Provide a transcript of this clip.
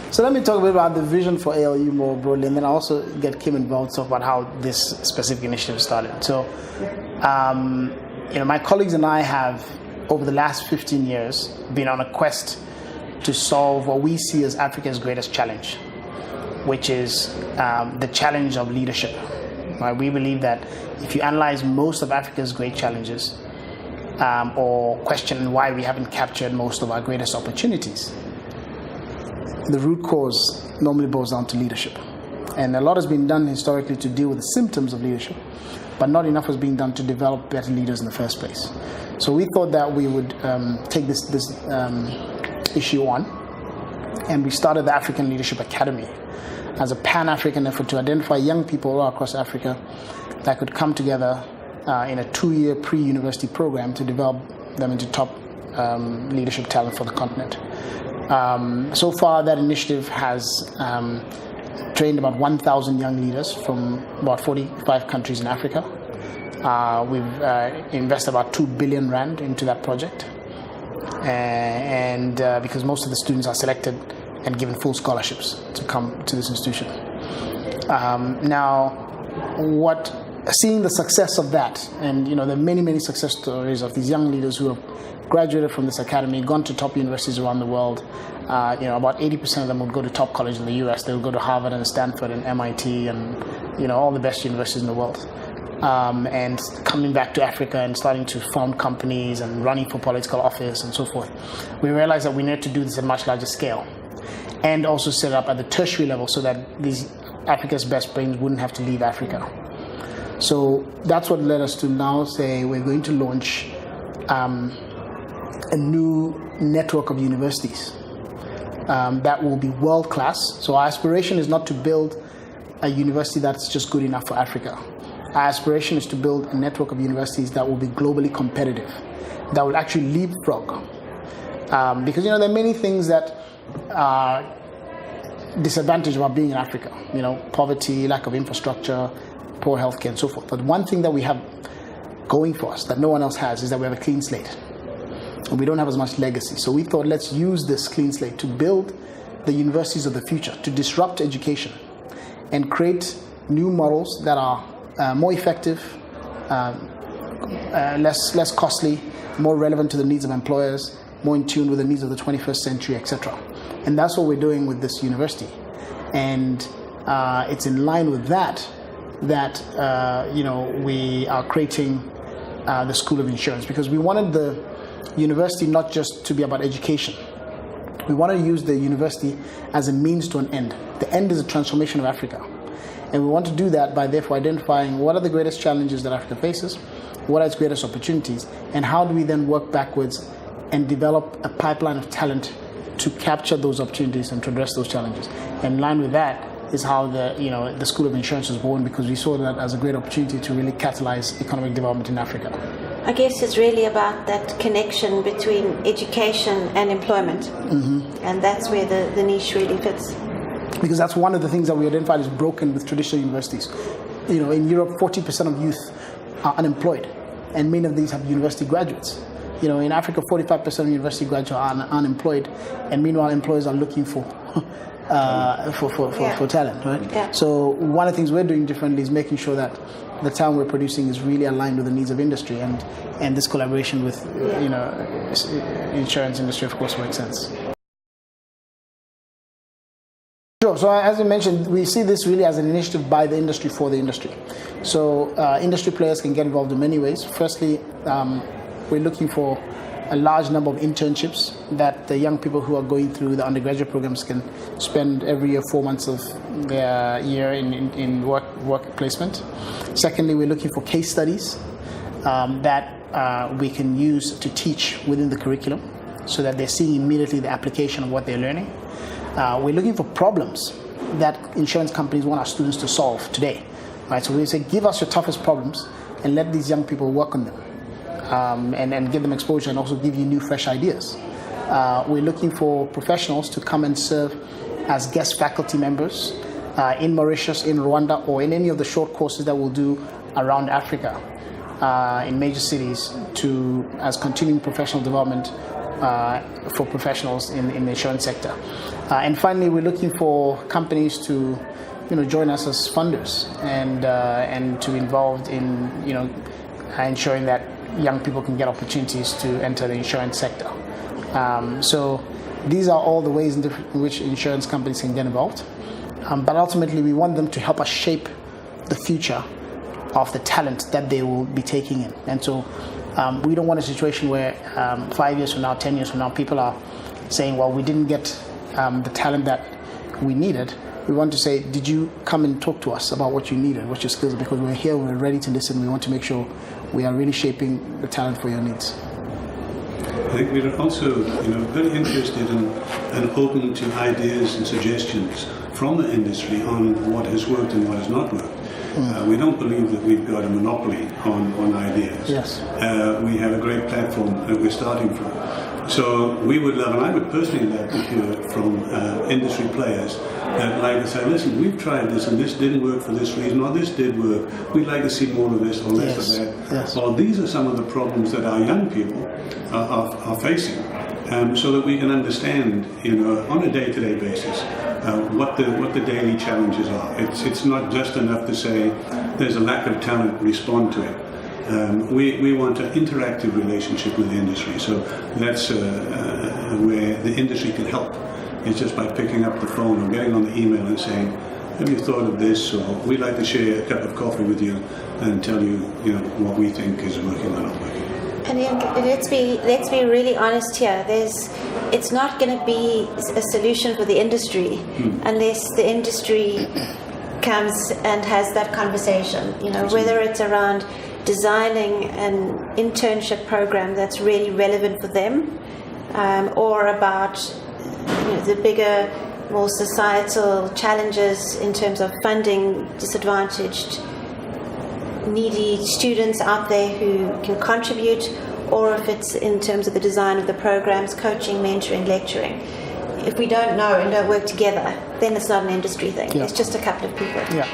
So let me talk a bit about the vision for ALU more broadly, and then I'll also get Kim involved to talk about how this specific initiative started. So, my colleagues and I have, over the last 15 years, been on a quest to solve what we see as Africa's greatest challenge, which is the challenge of leadership. Right? We believe that if you analyze most of Africa's great challenges, or question why we haven't captured most of our greatest opportunities, the root cause normally boils down to leadership. And a lot has been done historically to deal with the symptoms of leadership, but not enough was being done to develop better leaders in the first place. So we thought that we would take this issue on, and we started the African Leadership Academy as a pan-African effort to identify young people all across Africa that could come together in a 2-year pre-university program to develop them into top leadership talent for the continent. So far, that initiative has trained about 1,000 young leaders from about 45 countries in Africa. We've invested about 2 billion rand into that project, and because most of the students are selected and given full scholarships to come to this institution. Seeing the success of that, and there are many success stories of these young leaders who have graduated from this academy, gone to top universities around the world. About 80% of them will go to top colleges in the US. They'll go to Harvard and Stanford and MIT and all the best universities in the world. And coming back to Africa and starting to found companies and running for political office and so forth. We realized that we needed to do this at a much larger scale, and also set it up at the tertiary level so that these Africa's best brains wouldn't have to leave Africa. So that's what led us to now say we're going to launch a new network of universities that will be world-class. So our aspiration is not to build a university that's just good enough for Africa. Our aspiration is to build a network of universities that will be globally competitive, that will actually leapfrog. Because there are many things that are disadvantage about being in Africa. Poverty, lack of infrastructure, poor healthcare, and so forth. But one thing that we have going for us that no one else has is that we have a clean slate. And we don't have as much legacy. So we thought, let's use this clean slate to build the universities of the future, to disrupt education and create new models that are more effective, less costly, more relevant to the needs of employers, more in tune with the needs of the 21st century, etc. And that's what we're doing with this university. And it's in line with that we are creating the School of Insurance, because we wanted the university not just to be about education. We want to use the university as a means to an end. The end is a transformation of Africa. And we want to do that by therefore identifying what are the greatest challenges that Africa faces, what are its greatest opportunities, and how do we then work backwards and develop a pipeline of talent to capture those opportunities and to address those challenges. And in line with that is how the School of Insurance was born, because we saw that as a great opportunity to really catalyze economic development in Africa. I guess it's really about that connection between education and employment. Mm-hmm. And that's where the niche really fits. Because that's one of the things that we identified as broken with traditional universities. In Europe, 40% of youth are unemployed, and many of these have university graduates. In Africa, 45% of university graduates are unemployed, and meanwhile, employers are looking for talent, right? Yeah. So one of the things we're doing differently is making sure that the talent we're producing is really aligned with the needs of industry, and this collaboration with insurance industry, of course, makes sense. Sure. So as I mentioned, we see this really as an initiative by the industry for the industry. So industry players can get involved in many ways. Firstly, we're looking for a large number of internships that the young people who are going through the undergraduate programs can spend every year 4 months of their year in work placement. Secondly, we're looking for case studies that we can use to teach within the curriculum so that they're seeing immediately the application of what they're learning. We're looking for problems that insurance companies want our students to solve today. Right? So we say, give us your toughest problems and let these young people work on them. And give them exposure and also give you new, fresh ideas. We're looking for professionals to come and serve as guest faculty members in Mauritius, in Rwanda, or in any of the short courses that we'll do around Africa in major cities as continuing professional development for professionals in the insurance sector. And finally, we're looking for companies to join us as funders and to be involved in ensuring that young people can get opportunities to enter the insurance sector. So these are all the ways in which insurance companies can get involved. But ultimately, we want them to help us shape the future of the talent that they will be taking in. And so we don't want a situation where 5 years from now, 10 years from now, people are saying, well, we didn't get the talent that we needed. We want to say, did you come and talk to us about what you needed, what your skills are? Because we're here, we're ready to listen. We want to make sure we are really shaping the talent for your needs. I think we're also, very interested and open to ideas and suggestions from the industry on what has worked and what has not worked. We don't believe that we've got a monopoly on ideas. Yes. We have a great platform that we're starting from. So we would love, and I would personally love to hear from industry players that like to say, listen, we've tried this and this didn't work for this reason, or this did work. We'd like to see more of this or less of that. Yes. Or these are some of the problems that our young people are facing, so that we can understand, on a day-to-day basis, what the daily challenges are. It's not just enough to say there's a lack of talent, respond to it. We want an interactive relationship with the industry, so that's where the industry can help. It's just by picking up the phone or getting on the email and saying, have you thought of this? Or we'd like to share a cup of coffee with you and tell you, what we think is working or not working. And let's be really honest here. It's not going to be a solution for the industry unless the industry comes and has that conversation. Whether it's around designing an internship program that's really relevant for them, or about the bigger, more societal challenges in terms of funding disadvantaged, needy students out there who can contribute, or if it's in terms of the design of the programs, coaching, mentoring, lecturing. If we don't know and don't work together, then it's not an industry thing. Yeah. It's just a couple of people. Yeah.